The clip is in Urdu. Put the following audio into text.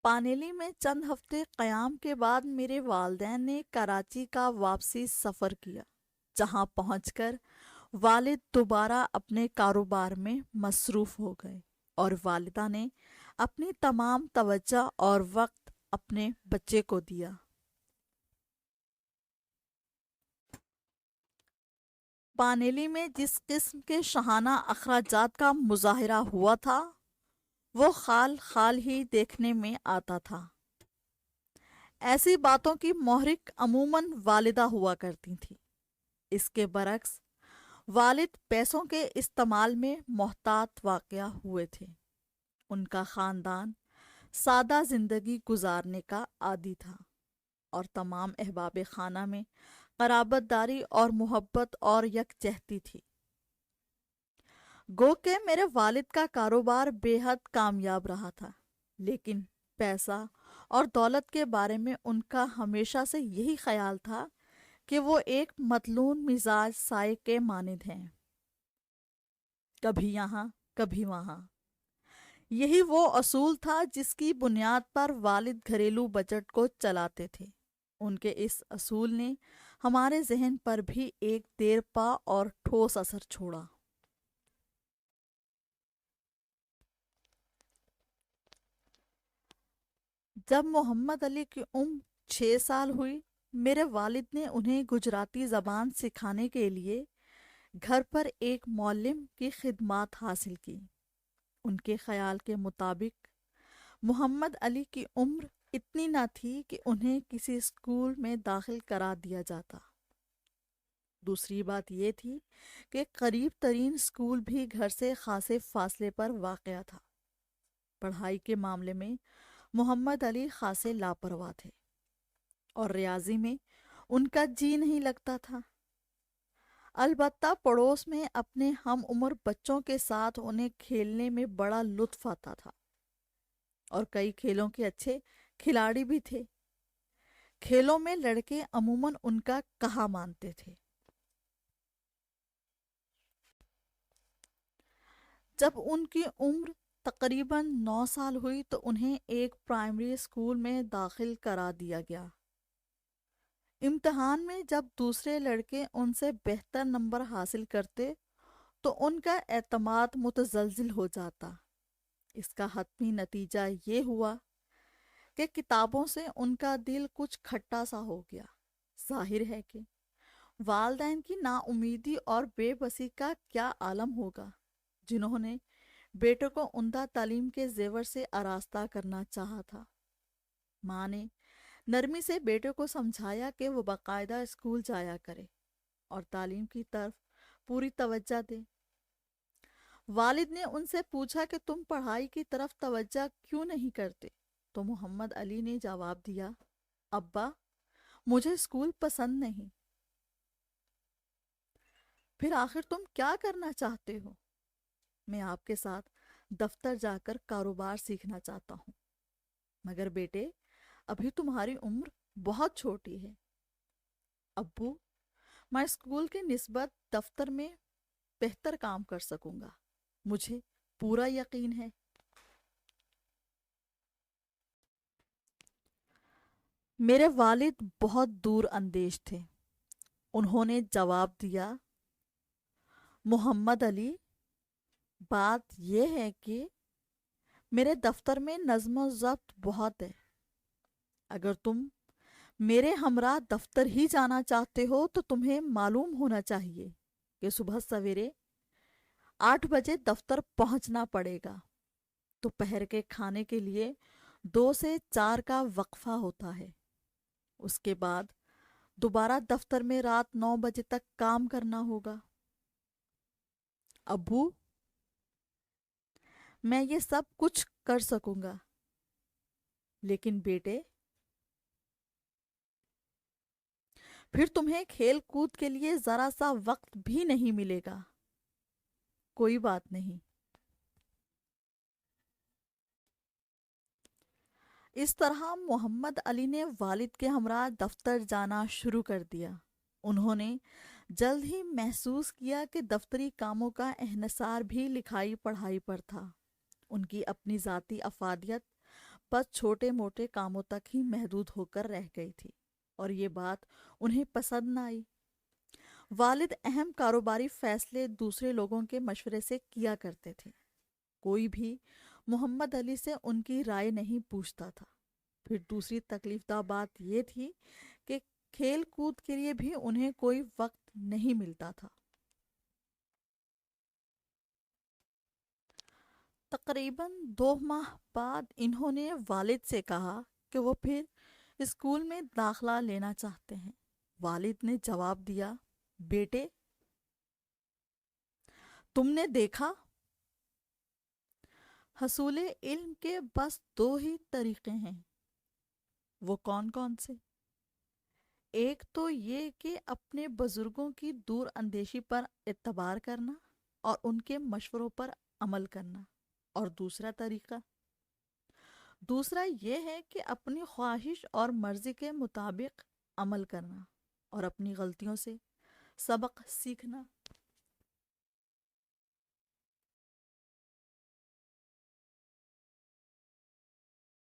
پانیلی میں چند ہفتے قیام کے بعد میرے والدین نے کراچی کا واپسی سفر کیا، جہاں پہنچ کر والد دوبارہ اپنے کاروبار میں مصروف ہو گئے اور والدہ نے اپنی تمام توجہ اور وقت اپنے بچے کو دیا۔ پانیلی میں جس قسم کے شاہانہ اخراجات کا مظاہرہ ہوا تھا وہ خال خال ہی دیکھنے میں آتا تھا۔ ایسی باتوں کی محرک عموماً والدہ ہوا کرتی تھی۔ اس کے برعکس والد پیسوں کے استعمال میں محتاط واقع ہوئے تھے۔ ان کا خاندان سادہ زندگی گزارنے کا عادی تھا اور تمام احباب خانہ میں قرابت داری اور محبت اور یکجہتی تھی۔ گو کہ میرے والد کا کاروبار بے حد کامیاب رہا تھا، لیکن پیسہ اور دولت کے بارے میں ان کا ہمیشہ سے یہی خیال تھا کہ وہ ایک مطلون مزاج سائے کے مانند ہیں، کبھی یہاں کبھی وہاں۔ یہی وہ اصول تھا جس کی بنیاد پر والد گھریلو بجٹ کو چلاتے تھے۔ ان کے اس اصول نے ہمارے ذہن پر بھی ایک دیر پا اور ٹھوس اثر چھوڑا۔ جب محمد علی کی عمر 6 سال ہوئی، میرے والد نے انہیں گجراتی زبان سکھانے کے لیے گھر پر ایک معلم کی خدمات حاصل کی۔ ان کے خیال کے مطابق محمد علی کی عمر اتنی نہ تھی کہ انہیں کسی اسکول میں داخل کرا دیا جاتا۔ دوسری بات یہ تھی کہ قریب ترین اسکول بھی گھر سے خاصے فاصلے پر واقع تھا۔ پڑھائی کے معاملے میں محمد علی خاصے لاپرواہ تھے اور ریاضی میں ان کا جی نہیں لگتا تھا۔ البتہ پڑوس میں اپنے ہم عمر بچوں کے ساتھ انہیں کھیلنے میں بڑا لطف آتا تھا اور کئی کھیلوں کے اچھے کھلاڑی بھی تھے۔ کھیلوں میں لڑکے عموماً ان کا کہا مانتے تھے۔ جب ان کی عمر تقریباً 9 سال ہوئی تو انہیں ایک پرائمری اسکول میں داخل کرا دیا گیا۔ امتحان میں جب دوسرے لڑکے ان سے بہتر نمبر حاصل کرتے تو ان کا اعتماد متزلزل ہو جاتا۔ اس کا حتمی نتیجہ یہ ہوا کہ کتابوں سے ان کا دل کچھ کھٹا سا ہو گیا۔ ظاہر ہے کہ والدین کی نا امیدی اور بے بسی کا کیا عالم ہوگا، جنہوں نے بیٹے کو عمدہ تعلیم کے زیور سے آراستہ کرنا چاہا تھا۔ ماں نے نرمی سے بیٹے کو سمجھایا کہ وہ باقاعدہ اسکول جایا کرے اور تعلیم کی طرف پوری توجہ دے۔ والد نے ان سے پوچھا کہ تم پڑھائی کی طرف توجہ کیوں نہیں کرتے؟ تو محمد علی نے جواب دیا، ابا مجھے اسکول پسند نہیں۔ پھر آخر تم کیا کرنا چاہتے ہو؟ میں آپ کے ساتھ دفتر جا کر کاروبار سیکھنا چاہتا ہوں۔ مگر بیٹے ابھی تمہاری عمر بہت چھوٹی ہے۔ ابو میں اسکول کی نسبت دفتر میں بہتر کام کر سکوں گا، مجھے پورا یقین ہے۔ میرے والد بہت دور اندیش تھے۔ انہوں نے جواب دیا، محمد علی بات یہ ہے کہ میرے دفتر میں نظم و ضبط بہت ہے۔ اگر تم میرے ہمراہ دفتر ہی جانا چاہتے ہو تو تمہیں معلوم ہونا چاہیے کہ صبح سویرے 8 بجے دفتر پہنچنا پڑے گا۔ دوپہر کے کھانے کے لیے 2 سے 4 کا وقفہ ہوتا ہے۔ اس کے بعد دوبارہ دفتر میں رات 9 بجے تک کام کرنا ہوگا۔ ابو میں یہ سب کچھ کر سکوں گا، لیکن بیٹے پھر تمہیں کھیل کود کے لیے ذرا سا وقت بھی نہیں ملے گا۔ کوئی بات نہیں۔ اس طرح محمد علی نے والد کے ہمراہ دفتر جانا شروع کر دیا۔ انہوں نے جلد ہی محسوس کیا کہ دفتری کاموں کا انحصار بھی لکھائی پڑھائی پر تھا۔ ان کی اپنی ذاتی افادیت بس چھوٹے موٹے کاموں تک ہی محدود ہو کر رہ گئی تھی اور یہ بات انہیں پسند نہ آئی۔ والد اہم کاروباری فیصلے دوسرے لوگوں کے مشورے سے کیا کرتے تھے، کوئی بھی محمد علی سے ان کی رائے نہیں پوچھتا تھا۔ پھر دوسری تکلیف دہ بات یہ تھی کہ کھیل کود کے لیے بھی انہیں کوئی وقت نہیں ملتا تھا۔ تقریباً 2 ماہ بعد انہوں نے والد سے کہا کہ وہ پھر اسکول میں داخلہ لینا چاہتے ہیں۔ والد نے جواب دیا، بیٹے تم نے دیکھا، حصول علم کے بس 2 ہی طریقے ہیں۔ وہ کون کون سے؟ ایک تو یہ کہ اپنے بزرگوں کی دور اندیشی پر اعتبار کرنا اور ان کے مشوروں پر عمل کرنا، اور دوسرا یہ ہے کہ اپنی خواہش اور مرضی کے مطابق عمل کرنا اور اپنی غلطیوں سے سبق سیکھنا۔